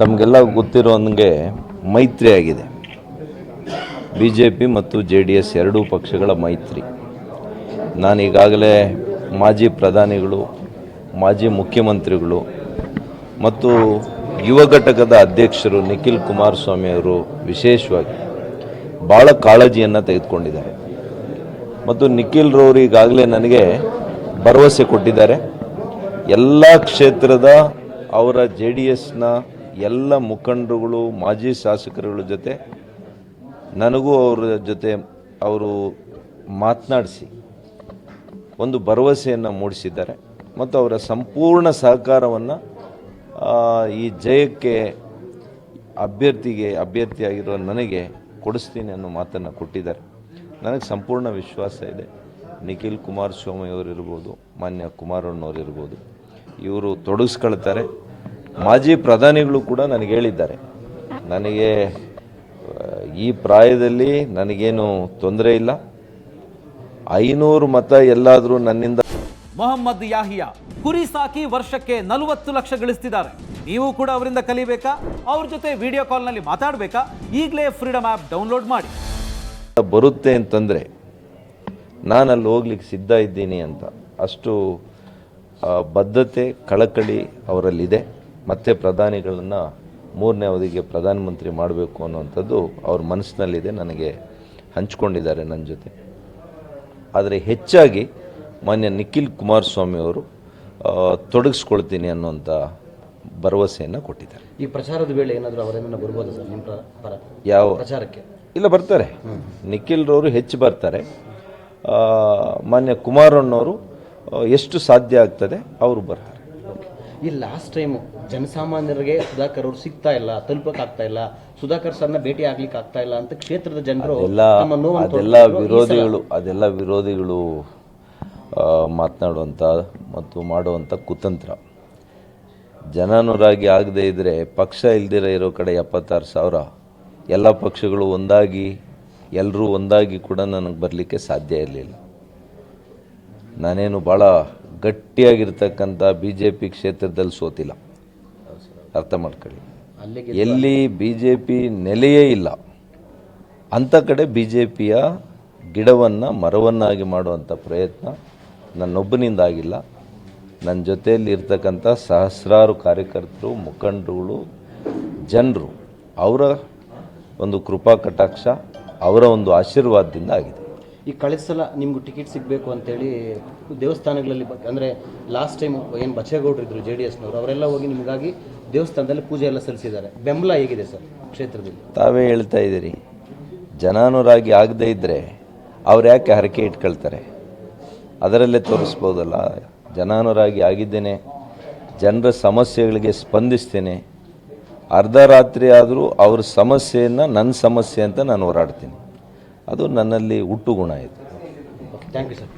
ತಮಗೆಲ್ಲ ಗೊತ್ತಿರೋಂಗೆ ಮೈತ್ರಿ ಆಗಿದೆ. BJP ಮತ್ತು JDS ಎರಡೂ ಪಕ್ಷಗಳ ಮೈತ್ರಿ. ನಾನೀಗಾಗಲೇ ಮಾಜಿ ಪ್ರಧಾನಿಗಳು, ಮಾಜಿ ಮುಖ್ಯಮಂತ್ರಿಗಳು ಮತ್ತು ಯುವ ಘಟಕದ ಅಧ್ಯಕ್ಷರು ನಿಖಿಲ್ ಕುಮಾರಸ್ವಾಮಿ ಅವರು ವಿಶೇಷವಾಗಿ ಭಾಳ ಕಾಳಜಿಯನ್ನು ತೆಗೆದುಕೊಂಡಿದ್ದಾರೆ. ಮತ್ತು ನಿಖಿಲ್ ರವರು ಈಗಾಗಲೇ ನನಗೆ ಭರವಸೆ ಕೊಟ್ಟಿದ್ದಾರೆ. ಎಲ್ಲ ಕ್ಷೇತ್ರದ ಅವರ JDSನ ಎಲ್ಲ ಮುಖಂಡರುಗಳು, ಮಾಜಿ ಶಾಸಕರುಗಳ ಜೊತೆ ನನಗೂ ಅವರ ಜೊತೆ ಅವರು ಮಾತನಾಡಿಸಿ ಒಂದು ಭರವಸೆಯನ್ನು ಮೂಡಿಸಿದ್ದಾರೆ. ಮತ್ತು ಅವರ ಸಂಪೂರ್ಣ ಸಹಕಾರವನ್ನು ಈ ಜಯಕ್ಕೆ ಅಭ್ಯರ್ಥಿಯಾಗಿರೋ ನನಗೆ ಕೊಡಿಸ್ತೀನಿ ಅನ್ನೋ ಮಾತನ್ನು ಕೊಟ್ಟಿದ್ದಾರೆ. ನನಗೆ ಸಂಪೂರ್ಣ ವಿಶ್ವಾಸ ಇದೆ. ನಿಖಿಲ್ ಕುಮಾರಸ್ವಾಮಿ ಅವರಿರ್ಬೋದು, ಮಾನ್ಯ ಕುಮಾರಣ್ಣವರಿರ್ಬೋದು, ಇವರು ತೊಡಗಿಸ್ಕೊಳ್ತಾರೆ. ಮಾಜಿ ಪ್ರಧಾನಿಗಳು ಕೂಡ ನನಗೆ ಹೇಳಿದ್ದಾರೆ, ನನಗೆ ಈ ಪ್ರಾಯದಲ್ಲಿ ನನಗೇನು ತೊಂದರೆ ಇಲ್ಲ, 500 ಮತ ಎಲ್ಲಾದರೂ ನನ್ನಿಂದ. ಮೊಹಮ್ಮದ್ ಯಾಹಿಯಾ ಕುರಿ ಸಾಕಿ ವರ್ಷಕ್ಕೆ 40 ಲಕ್ಷ ಗಳಿಸ್ತಿದ್ದಾರೆ. ನೀವು ಕೂಡ ಅವರಿಂದ ಕಲಿಬೇಕಾ? ಅವ್ರ ಜೊತೆ ವಿಡಿಯೋ ಕಾಲ್ನಲ್ಲಿ ಮಾತಾಡಬೇಕಾ? ಈಗಲೇ ಫ್ರೀಡಮ್ ಆ್ಯಪ್ ಡೌನ್ಲೋಡ್ ಮಾಡಿ. ಬರುತ್ತೆ ಅಂತಂದರೆ ನಾನು ಅಲ್ಲಿ ಹೋಗ್ಲಿಕ್ಕೆ ಸಿದ್ಧ ಇದ್ದೀನಿ ಅಂತ ಅಷ್ಟು ಬದ್ಧತೆ, ಕಳಕಳಿ ಅವರಲ್ಲಿದೆ. ಮತ್ತೆ ಪ್ರಧಾನಿಗಳನ್ನು 3ನೇ ಅವಧಿಗೆ ಪ್ರಧಾನಮಂತ್ರಿ ಮಾಡಬೇಕು ಅನ್ನುವಂಥದ್ದು ಅವ್ರ ಮನಸ್ಸಿನಲ್ಲಿದೆ, ನನಗೆ ಹಂಚ್ಕೊಂಡಿದ್ದಾರೆ ನನ್ನ ಜೊತೆ. ಆದರೆ ಹೆಚ್ಚಾಗಿ ಮಾನ್ಯ ನಿಖಿಲ್ ಕುಮಾರಸ್ವಾಮಿ ಅವರು ತೊಡಗಿಸ್ಕೊಳ್ತೀನಿ ಅನ್ನುವಂಥ ಭರವಸೆಯನ್ನು ಕೊಟ್ಟಿದ್ದಾರೆ. ಈ ಪ್ರಚಾರದ ವೇಳೆ ಏನಾದರೂ ಅವರೇನನ್ನ ಬರ್ಬೋದು ಸರ್ ನಿಮ್ಮ ಪರ? ಯಾವ ಪ್ರಚಾರಕ್ಕೆ? ಇಲ್ಲ, ಬರ್ತಾರೆ. ನಿಖಿಲ್ ರವರು ಹೆಚ್ಚು ಬರ್ತಾರೆ. ಮಾನ್ಯ ಕುಮಾರಣ್ಣವರು ಎಷ್ಟು ಸಾಧ್ಯ ಆಗ್ತದೆ ಅವರು ಬರ್ತಾರೆ. ಈ ಲಾಸ್ಟ್ ಟೈಮು ಜನಸಾಮಾನ್ಯರಿಗೆ ಸುಧಾಕರ್ ಅವರು ಸಿಗ್ತಾ ಇಲ್ಲ, ತಲುಪಕ್ಕಾಗ್ತಾ ಇಲ್ಲ, ಸುಧಾಕರ್ ಸರ್ನ ಭೇಟಿ ಆಗ್ಲಿಕ್ಕೆ ಆಗ್ತಾ ಇಲ್ಲ ಅಂತ ಕ್ಷೇತ್ರದ ಜನರು ಅದೆಲ್ಲ ವಿರೋಧಿಗಳು ಮಾತನಾಡುವಂಥ ಮತ್ತು ಮಾಡುವಂಥ ಕುತಂತ್ರ. ಜನಾನುರಾಗಿ ಆಗದೇ ಇದ್ದರೆ ಪಕ್ಷ ಇಲ್ದಿರ ಇರೋ ಕಡೆ 76,000 ಎಲ್ಲ ಪಕ್ಷಗಳು ಒಂದಾಗಿ ಎಲ್ಲರೂ ಒಂದಾಗಿ ಕೂಡ ನನಗೆ ಬರಲಿಕ್ಕೆ ಸಾಧ್ಯ ಇರಲಿಲ್ಲ. ನಾನೇನು ಭಾಳ ಗಟ್ಟಿಯಾಗಿರ್ತಕ್ಕಂಥ BJP ಕ್ಷೇತ್ರದಲ್ಲಿ ಸೋತಿಲ್ಲ, ಅರ್ಥ ಮಾಡ್ಕೊಳ್ಳಿ. ಎಲ್ಲಿ BJP ನೆಲೆಯೇ ಇಲ್ಲ ಅಂಥ ಕಡೆ BJPಯ ಗಿಡವನ್ನು ಮರವನ್ನಾಗಿ ಮಾಡುವಂಥ ಪ್ರಯತ್ನ ನನ್ನೊಬ್ಬನಿಂದ ಆಗಿಲ್ಲ. ನನ್ನ ಜೊತೆಯಲ್ಲಿ ಇರ್ತಕ್ಕಂಥ ಸಹಸ್ರಾರು ಕಾರ್ಯಕರ್ತರು, ಮುಖಂಡರುಗಳು, ಜನರು, ಅವರ ಒಂದು ಕೃಪಾ ಕಟಾಕ್ಷ, ಅವರ ಒಂದು ಆಶೀರ್ವಾದದಿಂದ ಆಗಿದೆ. ಈ ಕಳೆದ ಸಲ ನಿಮ್ಗೆ ಟಿಕೆಟ್ ಸಿಗಬೇಕು ಅಂತೇಳಿ ದೇವಸ್ಥಾನಗಳಲ್ಲಿ, ಅಂದರೆ ಲಾಸ್ಟ್ ಟೈಮ್ ಏನು ಬಚ್ಚೇಗೌಡರು ಇದ್ದರು JDSನವರು, ಅವರೆಲ್ಲ ಹೋಗಿ ನಿಮಗಾಗಿ ದೇವಸ್ಥಾನದಲ್ಲಿ ಪೂಜೆ ಎಲ್ಲ ಸಲ್ಲಿಸಿದ್ದಾರೆ. ಬೆಂಬಲ ಹೇಗಿದೆ ಸರ್ ಕ್ಷೇತ್ರದಲ್ಲಿ? ತಾವೇ ಹೇಳ್ತಾ ಇದ್ದೀರಿ, ಜನಾನುರಾಗಿ ಆಗದೇ ಇದ್ದರೆ ಅವ್ರು ಯಾಕೆ ಹರಕೆ ಇಟ್ಕೊಳ್ತಾರೆ? ಅದರಲ್ಲೇ ತೋರಿಸ್ಬೋದಲ್ಲ. ಜನಾನುರಾಗಿ ಆಗಿದ್ದೇನೆ, ಜನರ ಸಮಸ್ಯೆಗಳಿಗೆ ಸ್ಪಂದಿಸ್ತೇನೆ. ಅರ್ಧ ರಾತ್ರಿ ಆದರೂ ಅವ್ರ ಸಮಸ್ಯೆಯನ್ನು ನನ್ನ ಸಮಸ್ಯೆ ಅಂತ ನಾನು ಹೋರಾಡ್ತೀನಿ. ಅದು ನನ್ನಲ್ಲಿ ಹುಟ್ಟು ಗುಣ ಇದೆ. Thank you sir.